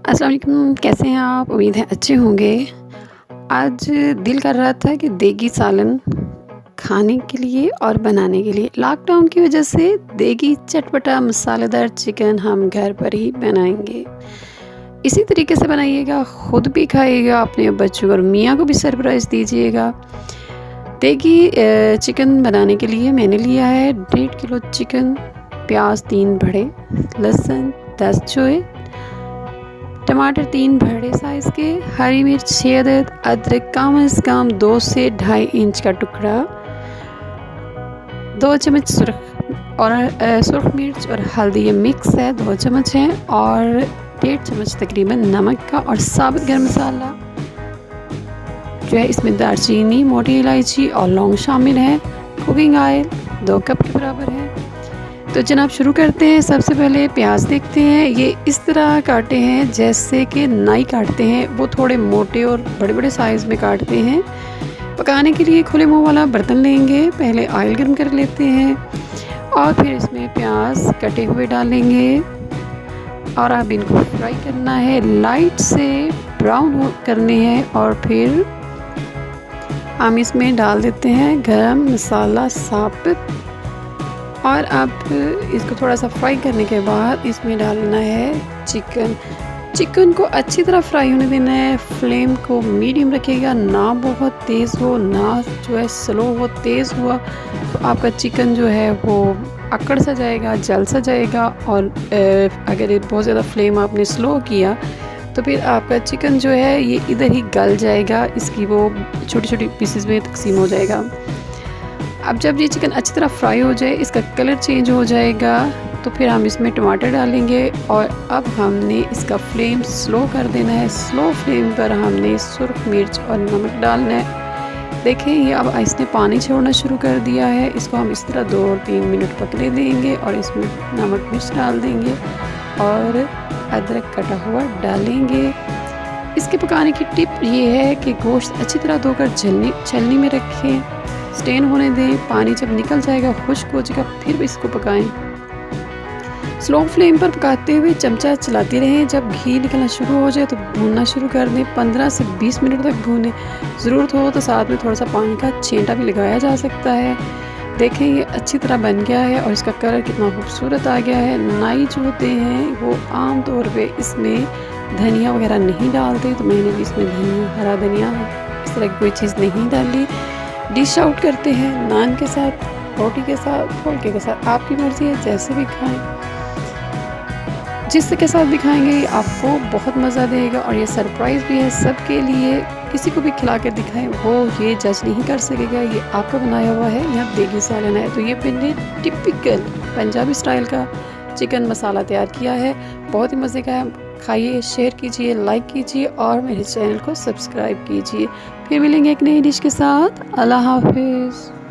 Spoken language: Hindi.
अस्सलाम वालेकुम, कैसे हैं आप? उम्मीद है अच्छे होंगे। आज दिल कर रहा था कि देगी सालन खाने के लिए और बनाने के लिए। लॉकडाउन की वजह से देगी चटपटा मसालेदार चिकन हम घर पर ही बनाएंगे। इसी तरीके से बनाइएगा, खुद भी खाइएगा, अपने बच्चों और मियाँ को भी सरप्राइज़ दीजिएगा। देगी चिकन बनाने के लिए मैंने लिया है 1.5 किलो चिकन, प्याज 3 बड़े, लहसुन 10 जोए, टमाटर 3 बड़े साइज़ के, हरी मिर्च 6 अदद, अदरक कम से कम 2 से 2.5 इंच का टुकड़ा, 2 चम्मच सुरख मिर्च और हल्दी ये मिक्स है 2 चम्मच है, और 1.5 चम्मच तकरीबन नमक का, और साबुत गरम मसाला जो है इसमें दालचीनी, मोटी इलायची और लौंग शामिल है। कुकिंग ऑयल 2 कप के बराबर है। तो जनाब शुरू करते हैं। सबसे पहले प्याज देखते हैं। ये इस तरह काटे हैं जैसे कि नाई काटते हैं, वो थोड़े मोटे और बड़े बड़े साइज़ में काटते हैं। पकाने के लिए खुले मुंह वाला बर्तन लेंगे। पहले ऑयल गर्म कर लेते हैं और फिर इसमें प्याज कटे हुए डालेंगे और अब इनको फ्राई करना है, लाइट से ब्राउन करने हैं। और फिर हम इसमें डाल देते हैं गरम मसाला साबुत, और अब इसको थोड़ा सा फ्राई करने के बाद इसमें डालना है चिकन को अच्छी तरह फ्राई होने देना है। फ्लेम को मीडियम रखिएगा, ना बहुत तेज़ हो ना जो है स्लो हो। तेज़ हुआ तो आपका चिकन जो है वो अकड़ सा जाएगा, जल सा जाएगा, और अगर बहुत ज़्यादा फ्लेम आपने स्लो किया तो फिर आपका चिकन जो है ये इधर ही गल जाएगा, इसकी वो छोटी छोटी पीसेस में तकसीम हो जाएगा। अब जब ये चिकन अच्छी तरह फ्राई हो जाए, इसका कलर चेंज हो जाएगा, तो फिर हम इसमें टमाटर डालेंगे। और अब हमने इसका फ्लेम स्लो कर देना है। स्लो फ्लेम पर हमने सुर्ख मिर्च और नमक डालना है। देखें ये अब इसने पानी छोड़ना शुरू कर दिया है। इसको हम इस तरह 2-3 मिनट पकने देंगे और इसमें नमक मिर्च डाल देंगे और अदरक कटा हुआ डालेंगे। इसके पकाने की टिप ये है कि गोश्त अच्छी तरह धोकर छलनी में रखें, स्टेन होने दें। पानी जब निकल जाएगा, खुश्क हो जाएगा, फिर भी इसको पकाएं। स्लो फ्लेम पर पकाते हुए चमचा चलाते रहें। जब घी निकलना शुरू हो जाए तो भूनना शुरू कर दें। 15 से 20 मिनट तक भूनें। ज़रूरत हो तो साथ में थोड़ा सा पानी का छींटा भी लगाया जा सकता है। देखें ये अच्छी तरह बन गया है और इसका कलर कितना खूबसूरत आ गया है। नाई जो होते हैं वो आम तौर पे इसमें धनिया वगैरह नहीं डालते, तो मैंने भी इसमें धनिया, हरा धनिया, इस तरह की कोई चीज़ नहीं डाली। डिश आउट करते हैं नान के साथ, रोटी के साथ, फुलके के साथ, आपकी मर्ज़ी है जैसे भी खाएं। जिस के साथ भी खाएंगे आपको बहुत मज़ा देगा। और ये सरप्राइज़ भी है सबके लिए। किसी को भी खिला कर दिखाएं, वो ये जज नहीं कर सकेगा ये आपका बनाया हुआ है या देगी सालन है। तो ये मैंने टिपिकल पंजाबी स्टाइल का चिकन मसाला तैयार किया है। बहुत ही मज़े का है। खाइए, शेयर कीजिए, लाइक कीजिए और मेरे चैनल को सब्सक्राइब कीजिए। फिर मिलेंगे एक नई डिश के साथ। अल्लाह हाफिज़।